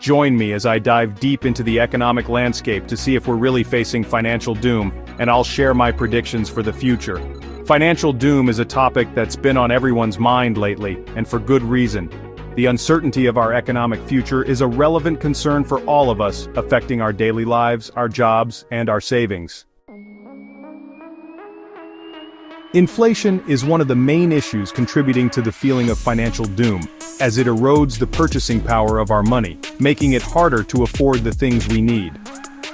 Join me as I dive deep into the economic landscape to see if we're really facing financial doom, and I'll share my predictions for the future. Financial doom is a topic that's been on everyone's mind lately, and for good reason. The uncertainty of our economic future is a relevant concern for all of us, affecting our daily lives, our jobs, and our savings. Inflation is one of the main issues contributing to the feeling of financial doom, as it erodes the purchasing power of our money, making it harder to afford the things we need.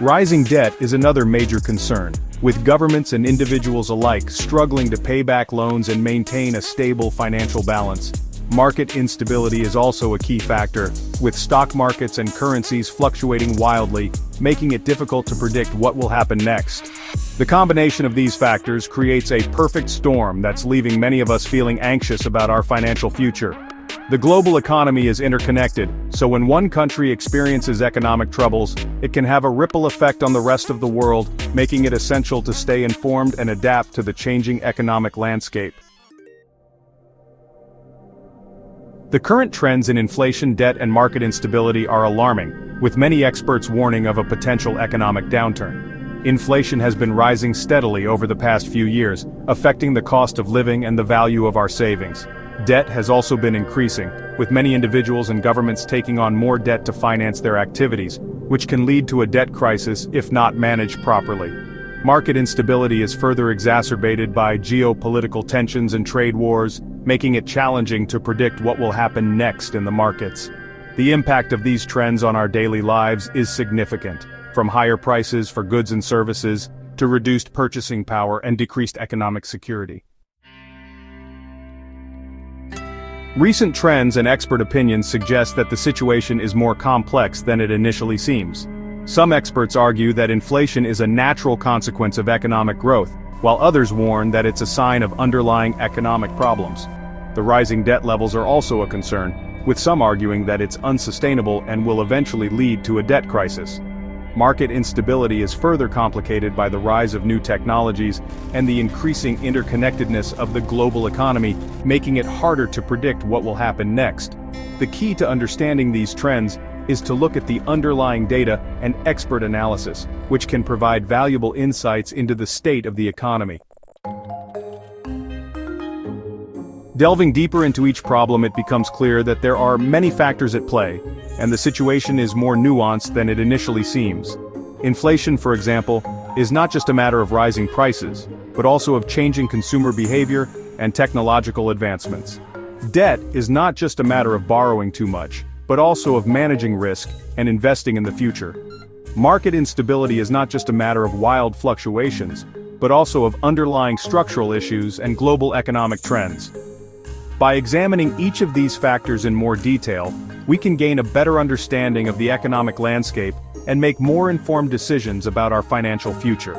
Rising debt is another major concern, with governments and individuals alike struggling to pay back loans and maintain a stable financial balance. Market instability is also a key factor, with stock markets and currencies fluctuating wildly, making it difficult to predict what will happen next. The combination of these factors creates a perfect storm that's leaving many of us feeling anxious about our financial future. The global economy is interconnected, so when one country experiences economic troubles, it can have a ripple effect on the rest of the world, making it essential to stay informed and adapt to the changing economic landscape. The current trends in inflation, debt, and market instability are alarming, with many experts warning of a potential economic downturn. Inflation has been rising steadily over the past few years, affecting the cost of living and the value of our savings. Debt has also been increasing, with many individuals and governments taking on more debt to finance their activities, which can lead to a debt crisis if not managed properly. Market instability is further exacerbated by geopolitical tensions and trade wars, making it challenging to predict what will happen next in the markets. The impact of these trends on our daily lives is significant, from higher prices for goods and services to reduced purchasing power and decreased economic security. Recent trends and expert opinions suggest that the situation is more complex than it initially seems. Some experts argue that inflation is a natural consequence of economic growth, while others warn that it's a sign of underlying economic problems. The rising debt levels are also a concern, with some arguing that it's unsustainable and will eventually lead to a debt crisis. Market instability is further complicated by the rise of new technologies and the increasing interconnectedness of the global economy, making it harder to predict what will happen next. The key to understanding these trends is to look at the underlying data and expert analysis, which can provide valuable insights into the state of the economy. Delving deeper into each problem, it becomes clear that there are many factors at play, and the situation is more nuanced than it initially seems. Inflation, for example, is not just a matter of rising prices, but also of changing consumer behavior and technological advancements. Debt is not just a matter of borrowing too much, but also of managing risk and investing in the future. Market instability is not just a matter of wild fluctuations, but also of underlying structural issues and global economic trends. By examining each of these factors in more detail, we can gain a better understanding of the economic landscape and make more informed decisions about our financial future.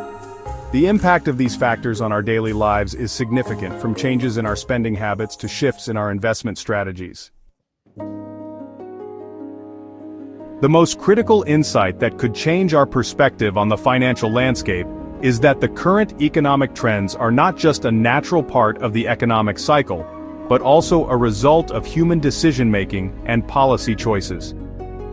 The impact of these factors on our daily lives is significant, from changes in our spending habits to shifts in our investment strategies. The most critical insight that could change our perspective on the financial landscape is that the current economic trends are not just a natural part of the economic cycle, but also a result of human decision-making and policy choices.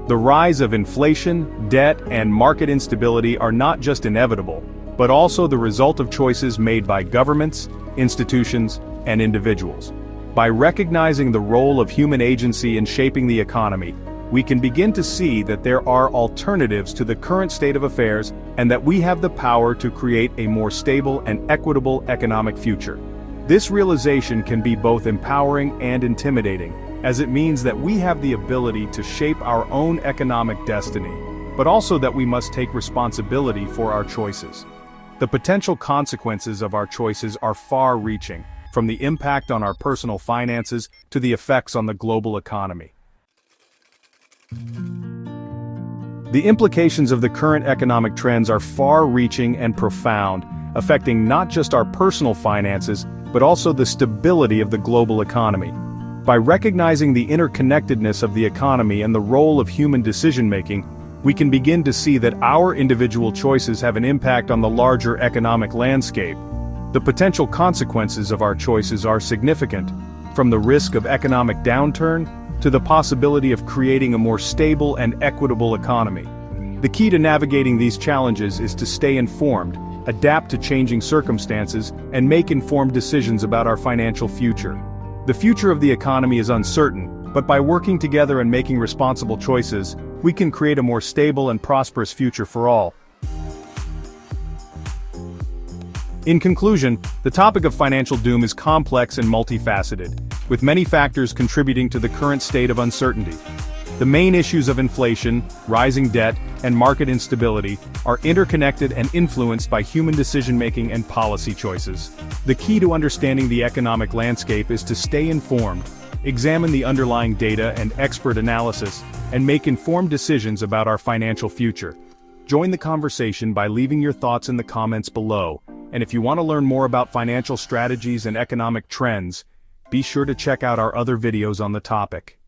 The rise of inflation, debt, and market instability are not just inevitable, but also the result of choices made by governments, institutions, and individuals. By recognizing the role of human agency in shaping the economy, we can begin to see that there are alternatives to the current state of affairs and that we have the power to create a more stable and equitable economic future. This realization can be both empowering and intimidating, as it means that we have the ability to shape our own economic destiny, but also that we must take responsibility for our choices. The potential consequences of our choices are far-reaching, from the impact on our personal finances to the effects on the global economy. The implications of the current economic trends are far-reaching and profound, affecting not just our personal finances, but also the stability of the global economy. By recognizing the interconnectedness of the economy and the role of human decision-making, we can begin to see that our individual choices have an impact on the larger economic landscape. The potential consequences of our choices are significant, from the risk of economic downturn to the possibility of creating a more stable and equitable economy. The key to navigating these challenges is to stay informed, adapt to changing circumstances, and make informed decisions about our financial future. The future of the economy is uncertain, but by working together and making responsible choices, we can create a more stable and prosperous future for all. In conclusion, the topic of financial doom is complex and multifaceted, with many factors contributing to the current state of uncertainty. The main issues of inflation, rising debt, and market instability are interconnected and influenced by human decision-making and policy choices. The key to understanding the economic landscape is to stay informed, examine the underlying data and expert analysis, and make informed decisions about our financial future. Join the conversation by leaving your thoughts in the comments below, and if you want to learn more about financial strategies and economic trends, be sure to check out our other videos on the topic.